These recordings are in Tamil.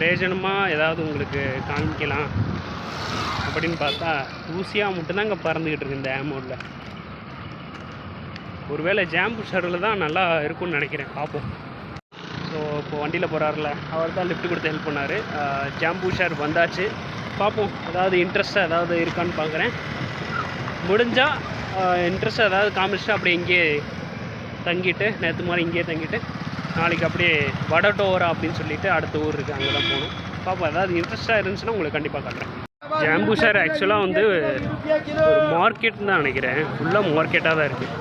பிரயோஜனமாக ஏதாவது உங்களுக்கு காமிக்கலாம் அப்படின்னு பார்த்தா தூசியாக மட்டும்தாங்க பறந்துக்கிட்டு இருக்கு இந்த ஆமோடில். ஒருவேளை ஜாம்புஷரில் தான் நல்லா இருக்கும்னு நினைக்கிறேன், பார்ப்போம். ஸோ இப்போ வண்டியில் போகிறாருல அவர் தான் லிஃப்ட் கொடுத்து ஹெல்ப் பண்ணார். ஜாம்புஷர் வந்தாச்சு, பார்ப்போம் ஏதாவது இன்ட்ரெஸ்ட்டாக ஏதாவது இருக்கான்னு பார்க்குறேன். முடிஞ்சால் இன்ட்ரெஸ்ட்டாக ஏதாவது காமிச்சிட்டு அப்படியே இங்கேயே தங்கிட்டு, நேற்று மாதிரி இங்கேயே தங்கிட்டு நாளைக்கு அப்படியே வடடோரா அப்படின்னு சொல்லிட்டு அடுத்த ஊர் இருக்குது, அங்கே தான் போகணும். பார்ப்போம், ஏதாவது இன்ட்ரெஸ்ட்டாக இருந்துச்சுன்னா உங்களுக்கு கண்டிப்பாக காட்டுறேன். ஜாம்புஷர் ஆக்சுவலாக வந்து ஒரு மார்க்கெட்னு தான் நினைக்கிறேன், ஃபுல்லாக மார்க்கெட்டாக தான் இருக்குது.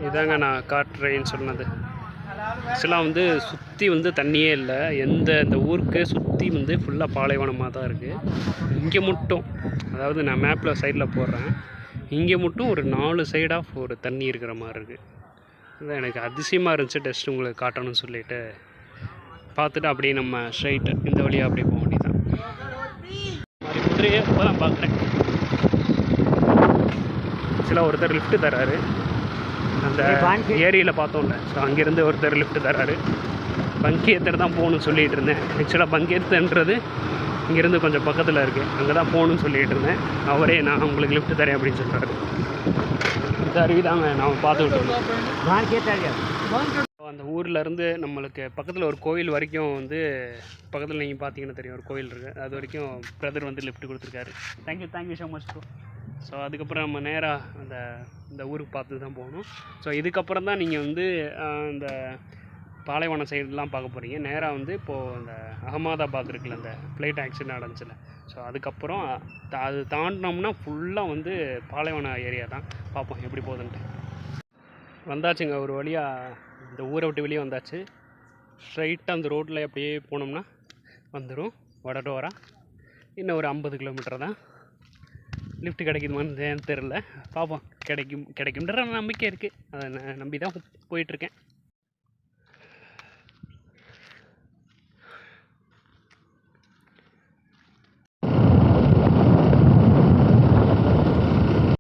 இதாங்க நான் காட்டுறேன்னு சொன்னது. ஆக்சுவலாக வந்து சுற்றி வந்து தண்ணியே இல்லை, இந்த ஊருக்கு சுற்றி வந்து ஃபுல்லாக பாலைவனமாக தான் இருக்குது. இங்கே மட்டும், அதாவது நான் மேப்பில் சைடில் போடுறேன், இங்கே மட்டும் ஒரு 4 சைட் ஆஃப் ஒரு தண்ணி இருக்கிற மாதிரி இருக்குது. இதுதான் எனக்கு அதிசயமாக இருந்துச்சு, டெஸ்ட் உங்களுக்கு காட்டணும்னு சொல்லிட்டு பார்த்துட்டு அப்படியே நம்ம ஸ்ட்ரைட்டு இந்த வழியாக அப்படியே போக வேண்டியதான். மாதிரி குதிரையே இப்போ தான் பார்க்குறேன். ஆக்சுவலாக ஒருத்தர் லிஃப்ட்டு தராரு, அந்த ஏரியில் பார்த்தோம்ல, ஸோ அங்கேருந்து ஒருத்தர் லிஃப்ட்டு தராரு. பங்கேத்தர் தான் போகணுன்னு சொல்லிகிட்டு இருந்தேன். ஆக்சுவலாக பங்கேத்தன்றது இங்கேருந்து கொஞ்சம் பக்கத்தில் இருக்குது, அங்கே தான் போகணுன்னு சொல்லிகிட்டு இருந்தேன். அவரே நான் உங்களுக்கு லிஃப்ட் தரேன் அப்படின்னு சொல்கிறாரு. இந்த அருவி தாங்க நான் பார்த்துக்கிட்டோம். அந்த ஊர்லேருந்து நம்மளுக்கு பக்கத்தில் ஒரு கோயில் வரைக்கும் வந்து, பக்கத்தில் நீங்கள் பார்த்தீங்கன்னா தெரியும் ஒரு கோயில் இருக்குது, அது வரைக்கும் பிரதர் வந்து லிஃப்ட் கொடுத்துருக்காரு. Thank you so much bro. So அதுக்கப்புறம் நம்ம நேராக இந்த ஊருக்கு பார்த்து தான் போகணும். ஸோ இதுக்கப்புறம் தான் நீங்கள் வந்து இந்த பாலைவனம் சைடெலாம் பார்க்க போகிறீங்க. நேராக வந்து இப்போது இந்த அகமதாபாத் இருக்குல்ல, அந்த ஃப்ளைட் ஆக்சிடென்ட் நடந்துச்சுல, ஸோ அதுக்கப்புறம் அது தாண்டினோம்னா ஃபுல்லாக வந்து பாலைவன ஏரியா தான். பார்ப்போம் எப்படி போகுதுன்ட்டு. வந்தாச்சுங்க, ஒரு வழியாக இந்த ஊரை விட்டு வெளியே வந்தாச்சு. ஸ்ட்ரைட்டாக அந்த ரோட்டில் அப்படியே போனோம்னா வந்துடும் வடடோரா. இன்னும் ஒரு 50 கிலோமீட்டர் தான். லிஃப்ட் கிடைக்குதுமான்னு தெரில, பார்ப்போம். கிடைக்கும்ன்ற நம்பிக்கை இருக்குது, அதை நம்பி தான் போயிட்டுருக்கேன்.